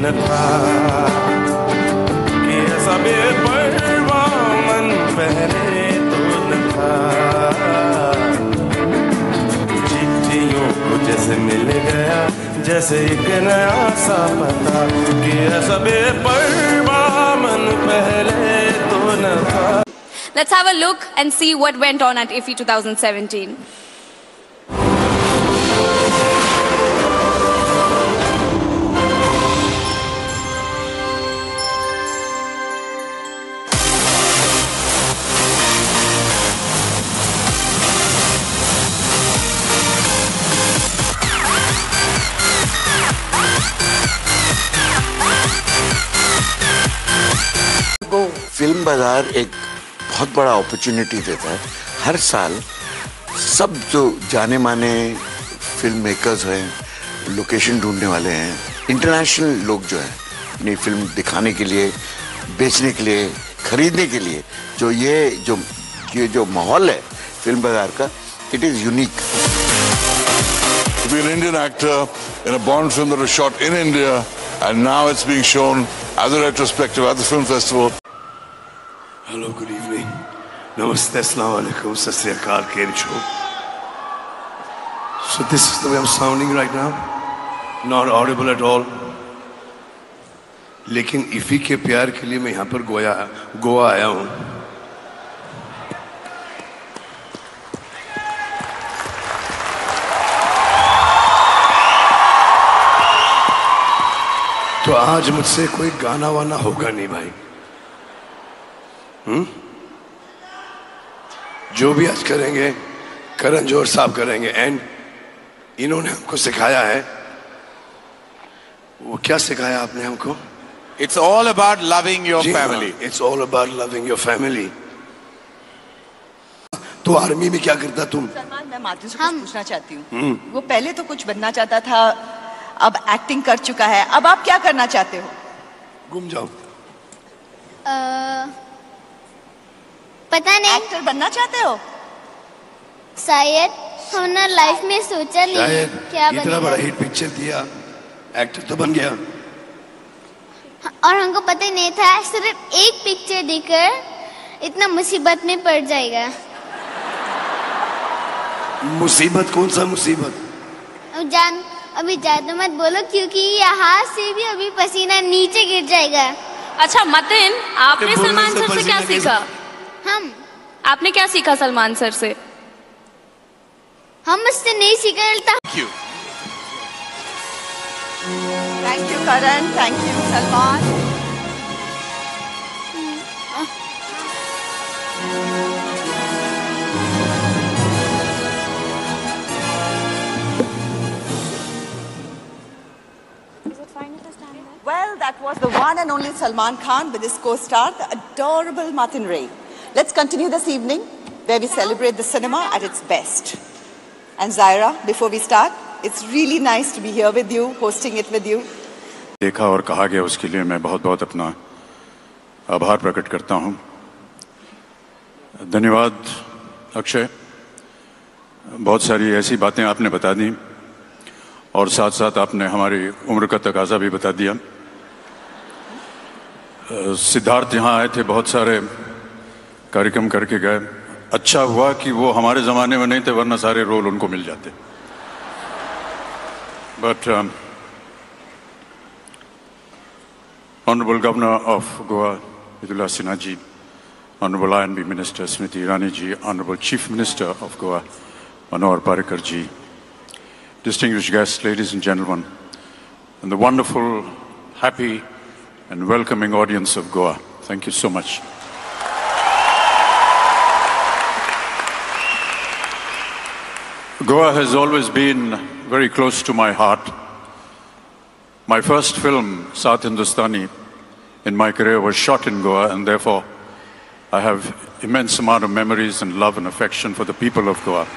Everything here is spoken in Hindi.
न था कि ऐसा बेपरवाह मन पहले तो न था। चिट्ठियों को जैसे मिल गया जैसे एक नया सा पता कि ऐसा बेपरवाह मन पहले तो न था। Let's have a look and see what went on at IFFI 2017. Film बाजार एक बहुत बड़ा अपॉर्चुनिटी देता है। हर साल सब जो जाने माने फिल्म मेकर्स हैं, लोकेशन ढूंढने वाले हैं, इंटरनेशनल लोग जो हैं अपनी फिल्म दिखाने के लिए, बेचने के लिए, खरीदने के लिए, ये जो माहौल है फिल्म बाजार का, it is unique. To be an Indian actor in a Bond film that was shot in India and now it's being shown as a retrospective at the film festival. Hello, good evening. Namaste, assalamu alaikum, sat sri akal, kericho. So this is the way I'm sounding right now. Not audible at all. लेकिन इफी के प्यार के लिए मैं यहाँ पर गोवा आया हूँ। तो आज मुझसे कोई गाना वाना होगा नहीं भाई। जो भी आज करेंगे करण जौहर साहब करेंगे। एंड इन्होंने हमको सिखाया है, वो क्या सिखाया आपने हमको? It's all about loving your family. It's all about loving your family. तो आर्मी में क्या करता तुम? सलमान, मैं माधुरी से कुछ पूछना चाहती हूँ। वो पहले तो कुछ बनना चाहता था, अब एक्टिंग कर चुका है, अब आप क्या करना चाहते हो? घूम जाओ। पता नहीं। एक्टर बनना चाहते हो? शायद हमने लाइफ में सोचा नहीं क्या बनेगा। इतना बड़ा हिट पिक्चर दिया, एक्टर तो बन गया। और हमको पता ही नहीं था सिर्फ एक पिक्चर देखकर इतना मुसीबत में पड़ जाएगा। मुसीबत? कौन सा मुसीबत? अभी ज्यादा मत बोलो क्योंकि यहाँ से भी अभी पसीना नीचे गिर जाएगा। अच्छा मतिन, आपने सलमान सर से क्या सीखा? आपने क्या सीखा सलमान सर से? हम मुझसे नहीं सीखा। Thank you Karan, thank you Salman. Well, that was the one and only Salman Khan with his co-star, the adorable Martin Ray. Let's continue this evening where we celebrate the cinema at its best. And Zaira, before we start, it's really nice to be here with you, hosting it with you. देखा और कहा गया उसके लिए मैं बहुत अपना आभार प्रकट करता हूं। धन्यवाद अक्षय, बहुत सारी ऐसी बातें आपने बता दी और साथ साथ आपने हमारी उम्र का तकाजा भी बता दिया। सिद्धार्थ यहाँ आए थे, बहुत सारे कार्यक्रम करके गए। अच्छा हुआ कि वो हमारे ज़माने में नहीं थे, वरना सारे रोल उनको मिल जाते। But Honorable Governor of Goa, Mridula Sinha ji, Honorable INB Minister Smriti Irani ji, Honorable Chief Minister of Goa, Manohar Parrikar ji, distinguished guests, ladies and gentlemen, and the wonderful, happy and welcoming audience of Goa. Thank you so much. Goa has always been very close to my heart. My first film, South Hindustani, in my career was shot in Goa, and therefore I have immense amount of memories and love and affection for the people of Goa.